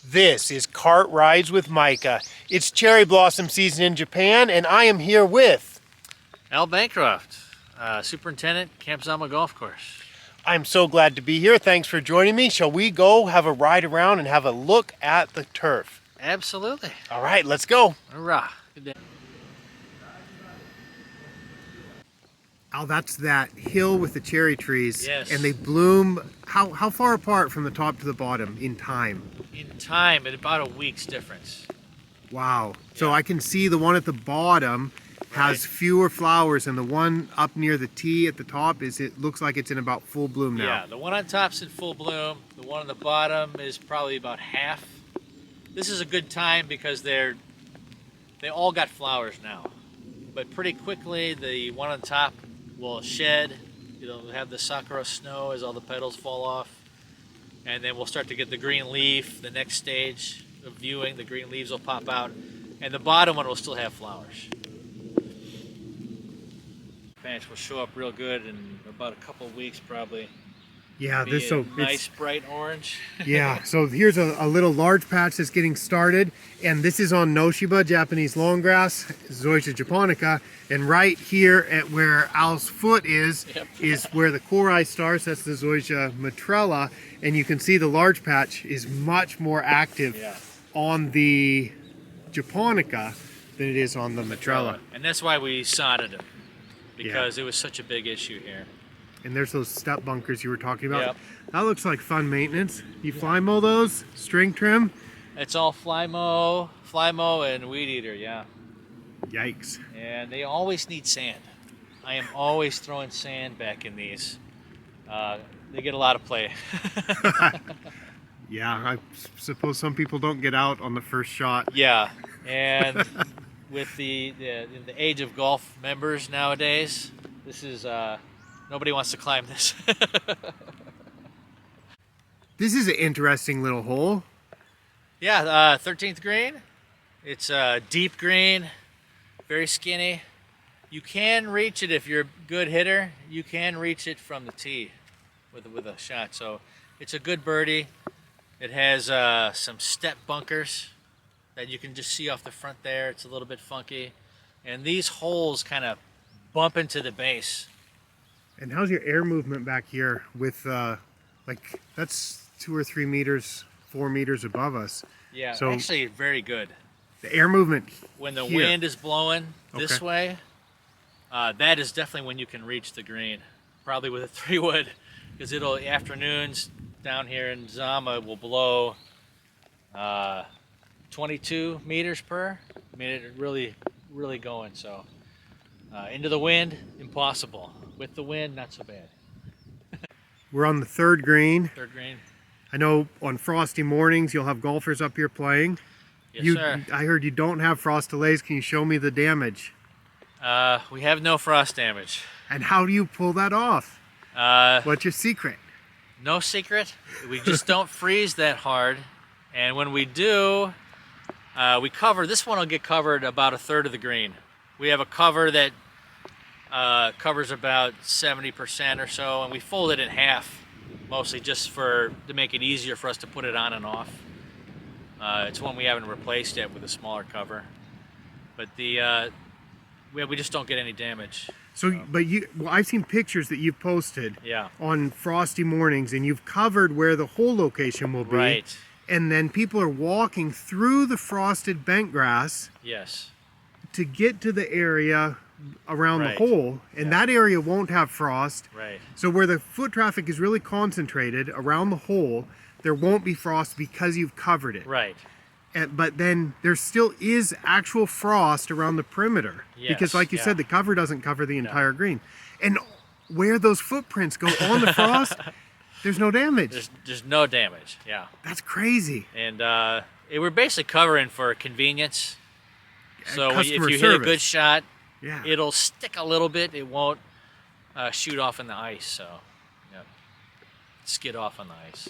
This is Cart Rides with Micah. It's cherry blossom season in Japan, and I am here with Albert Bancroft, superintendent, Camp Zama Golf Course. I'm so glad to be here. Thanks for joining me. Shall we go have a ride around and have a look at the turf? Absolutely. All right, let's go. Hurrah. Good day. Al, that's that hill with the cherry trees. Yes. And they bloom how far apart from the top to the bottom in time? In time, at about a week's difference. Wow. So Yeah. I can see the one at the bottom has Right. fewer flowers, and the one up near the T at the top it looks like it's in about full bloom now. Yeah, the one on top's in full bloom. The one on the bottom is probably about half. This is a good time because they all got flowers now. But pretty quickly, the one on top will shed. It'll have the sakura snow as all the petals fall off. And then we'll start to get the green leaf. The next stage of viewing, the green leaves will pop out. And the bottom one will still have flowers. Patch will show up real good in about a couple of weeks probably. Yeah, Be this a it's nice bright orange. yeah. So here's a little large patch that's getting started, and this is on Noshiba, Japanese long grass, Zoysia japonica, and right here at where Al's foot is Yep. is where the core eye starts. That's the Zoysia matrella, and you can see the large patch is much more active Yeah. on the japonica than it is on the matrella. And that's why we sodded them, because it was such a big issue here. And there's those step bunkers you were talking about. Yep. That looks like fun maintenance. You fly mow those, string trim. It's all fly mow and weed eater, yeah. Yikes. And they always need sand. I am always throwing sand back in these. They get a lot of play. Yeah, I suppose some people don't get out on the first shot. Yeah, and with the age of golf members nowadays, this is nobody wants to climb this. This is an interesting little hole. Yeah, 13th green. It's a deep green, very skinny. You can reach it if you're a good hitter. You can reach it from the tee with a shot. So it's a good birdie. It has some step bunkers that you can just see off the front there. It's a little bit funky. And these holes kind of bump into the base. And how's your air movement back here with, like, that's 2 or 3 meters, 4 meters above us. Yeah, So actually very good. the air movement When the here. wind is blowing this Okay. way, that is definitely when you can reach the green. Probably with a 3-wood, because it'll, afternoons down here in Zama will blow 22 meters per. I mean, it really going. So into the wind, impossible. With the wind, not so bad. We're on the 3rd green. 3rd green. I know on frosty mornings you'll have golfers up here playing. Yes, sir. I heard you don't have frost delays. Can you show me the damage? We have no frost damage. And how do you pull that off? What's your secret? No secret. We just don't freeze that hard. And when we do, we cover, this one will get covered about 1/3 of the green. We have a cover that covers about 70% or so, and we fold it in half, mostly just to make it easier for us to put it on and off. It's one we haven't replaced yet with a smaller cover. But we just don't get any damage. So, but I've seen pictures that you've posted Yeah. on frosty mornings, and you've covered where the hole location will be. Right. And then people are walking through the frosted bent grass Yes. to get to the area around Right. the hole, and that area won't have frost. Right. So where the foot traffic is really concentrated around the hole, there won't be frost because you've covered it. Right. But then there still is actual frost around the perimeter. Yes, Because like you yeah. said, the cover doesn't cover the entire green. And where those footprints go on the frost, there's no damage. There's no damage. Yeah. That's crazy. And we're basically covering for convenience. So if customer you hit a service. good shot, Yeah. it'll stick a little bit. It won't shoot off in the ice. So, yeah, skid off on the ice.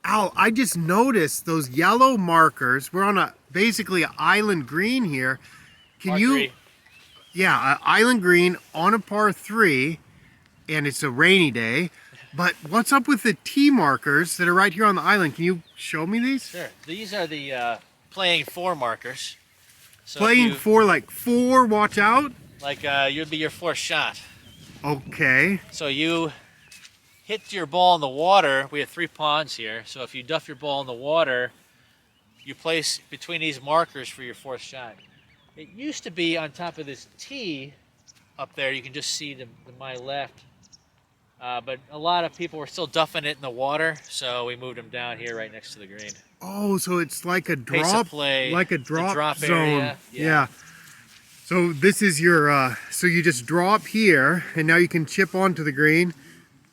Al, I just noticed those yellow markers. We're on basically an island green here. Can Par you? 3. Yeah, island green on a par 3, and it's a rainy day. But what's up with the tee markers that are right here on the island? Can you show me these? Sure. These are the playing four markers. So Playing for like 4, watch out? like you'd be your fourth shot. Okay. So you hit your ball in the water. We have 3 ponds here. So if you duff your ball in the water, you place between these markers for your fourth shot. It used to be on top of this tee up there. You can just see to my left. But a lot of people were still duffing it in the water, so we moved them down here right next to the green. Oh, so it's like a Pace of drop, play, like a the drop zone. area. Yeah. So this is your, so you just drop here, and now you can chip onto the green,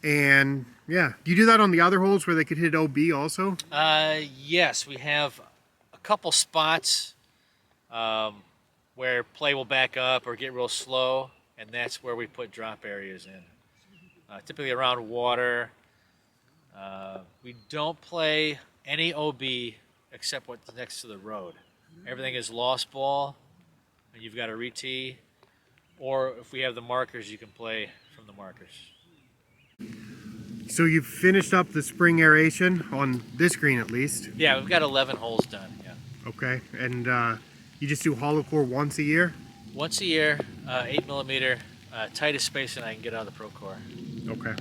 and yeah. Do you do that on the other holes where they could hit OB also? Yes, we have a couple spots where play will back up or get real slow, and that's where we put drop areas in. Typically around water. We don't play any OB except what's next to the road. Everything is lost ball, and you've got to re-tee. Or if we have the markers, you can play from the markers. So you've finished up the spring aeration on this green at least. Yeah, we've got 11 holes done. Yeah. Okay, and you just do hollow core once a year? Once a year, 8 millimeter, tightest spacing I can get out of the Pro Core. Okay,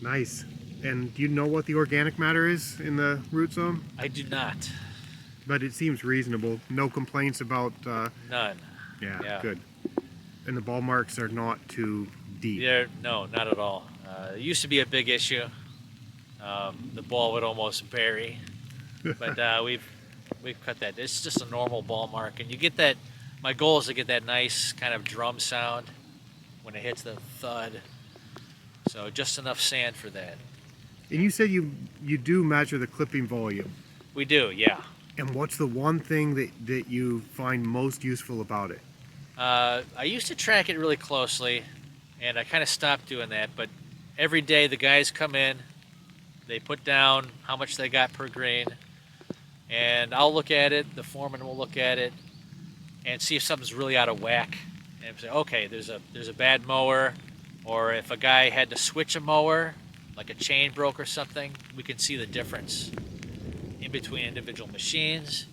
nice. And do you know what the organic matter is in the root zone? I do not. But it seems reasonable. No complaints about... None. Yeah, good. And the ball marks are not too deep. No, not at all. It used to be a big issue. The ball would almost bury, but we've cut that. It's just a normal ball mark, and you get that. My goal is to get that nice kind of drum sound when it hits the thud. So just enough sand for that. And you said you do measure the clipping volume. We do, yeah. And what's the one thing that you find most useful about it? I used to track it really closely, and I kind of stopped doing that. But every day the guys come in, they put down how much they got per green, and I'll look at it, the foreman will look at it, and see if something's really out of whack. And say, okay, there's a bad mower, or if a guy had to switch a mower, like a chain broke or something, we can see the difference in between individual machines.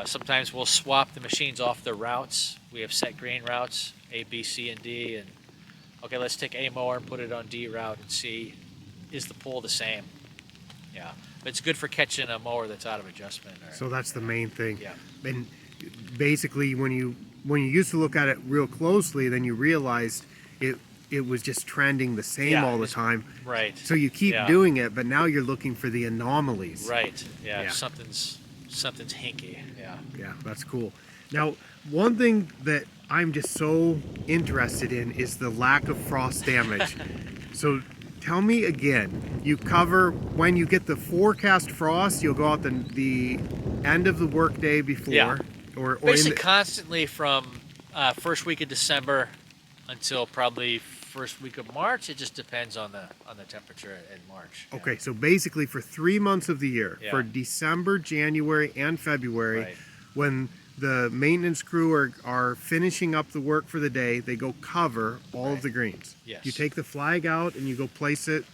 Sometimes we'll swap the machines off their routes. We have set green routes, A, B, C, and D, and okay, let's take A mower and put it on D route and see, is the pull the same? Yeah, but it's good for catching a mower that's out of adjustment. So that's the main thing. Yeah. And basically, when you used to look at it real closely, then you realized it was just trending the same all the time. Right. So you keep doing it, but now you're looking for the anomalies. Right. Yeah. Something's hinky. Yeah. Yeah, that's cool. Now, one thing that I'm just so interested in is the lack of frost damage. So tell me again, you cover, when you get the forecast frost, you'll go out the end of the workday before? Yeah. Or basically constantly from first week of December until probably first week of March. It just depends on the temperature in March. Okay, so basically for 3 months of the year, Yeah. for December, January, and February, Right. when the maintenance crew are finishing up the work for the day, they go cover all of the greens. Yes. You take the flag out and you go place it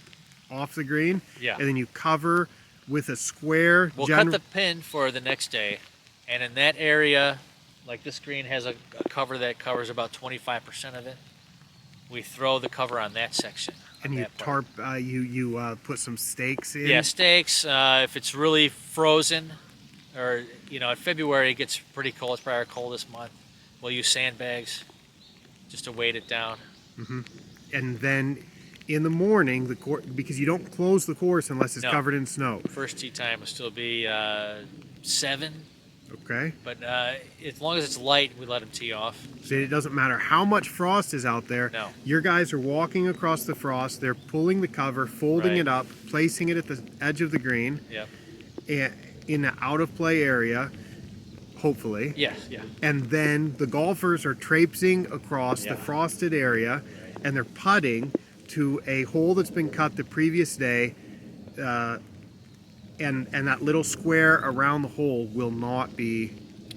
off the green, Yeah. and then you cover with a square. We'll cut the pin for the next day, and in that area, like this green has a cover that covers about 25% of it. We throw the cover on that section. And you tarp, you put some stakes in. Yeah, stakes. If it's really frozen, or in February it gets pretty cold. It's probably our coldest month. We'll use sandbags just to weight it down. Mm-hmm. And then in the morning, because you don't close the course unless it's covered in snow. First tee time will still be 7. Okay. But as long as it's light, we let them tee off. So it doesn't matter how much frost is out there. No. Your guys are walking across the frost. They're pulling the cover, folding it up, placing it at the edge of the green. Yep. In the out of play area, hopefully. Yes. Yeah. And then the golfers are traipsing across the frosted area, and they're putting to a hole that's been cut the previous day. And that little square around the hole will not be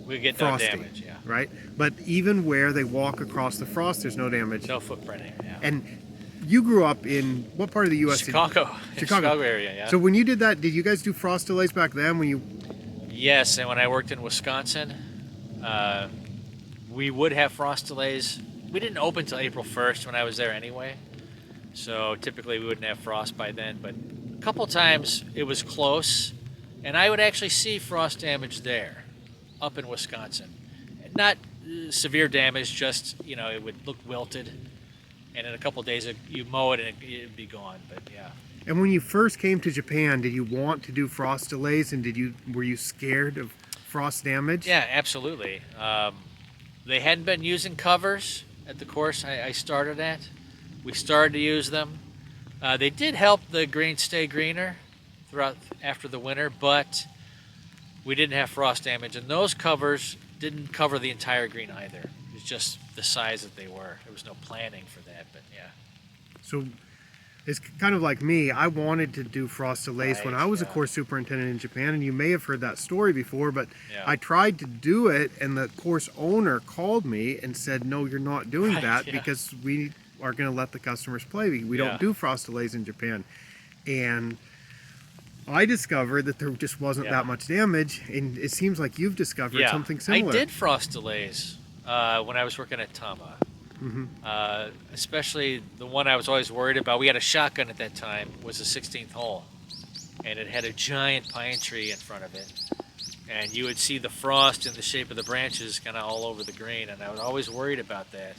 we get frosty, no damage, right? But even where they walk across the frost, there's no damage. No footprinting, yeah. And you grew up in what part of the U.S.? Chicago. Chicago area, yeah. So when you did that, did you guys do frost delays back then? When you? Yes, and when I worked in Wisconsin, we would have frost delays. We didn't open till April 1st when I was there anyway, so typically we wouldn't have frost by then, but a couple times it was close, and I would actually see frost damage there, up in Wisconsin. Not severe damage, just, you know, it would look wilted, and in a couple days you mow it and it'd be gone, but yeah. And when you first came to Japan, did you want to do frost delays, and were you scared of frost damage? Yeah, absolutely. They hadn't been using covers at the course I started at. We started to use them. They did help the green stay greener throughout after the winter, but we didn't have frost damage, and those covers didn't cover the entire green either. It was just the size that they were. There was no planning for that, but yeah. So it's kind of like me. I wanted to do frost delays when I was a course superintendent in Japan, and you may have heard that story before, but I tried to do it, and the course owner called me and said, no, you're not doing that because we are going to let the customers play. We don't do frost delays in Japan. And I discovered that there just wasn't that much damage, and it seems like you've discovered something similar. I did frost delays when I was working at Tama. Especially the one I was always worried about. We had a shotgun at that time, was a 16th hole, and it had a giant pine tree in front of it, and you would see the frost in the shape of the branches kind of all over the green, and I was always worried about that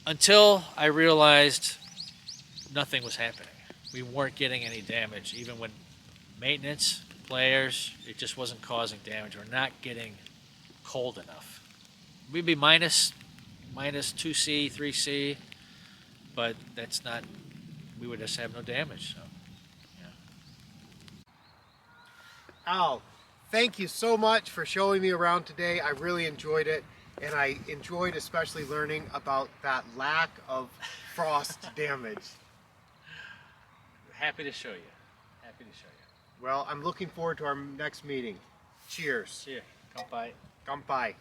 until I realized nothing was happening. We weren't getting any damage, even when maintenance, players, it just wasn't causing damage. We're not getting cold enough. We'd be minus 2C, 3C, but that's not, we would just have no damage. So, yeah. Al, thank you so much for showing me around today. I really enjoyed it, and I enjoyed especially learning about that lack of frost damage. Happy to show you. Happy to show you. Well, I'm looking forward to our next meeting. Cheers. Cheers. Kanpai. Kanpai.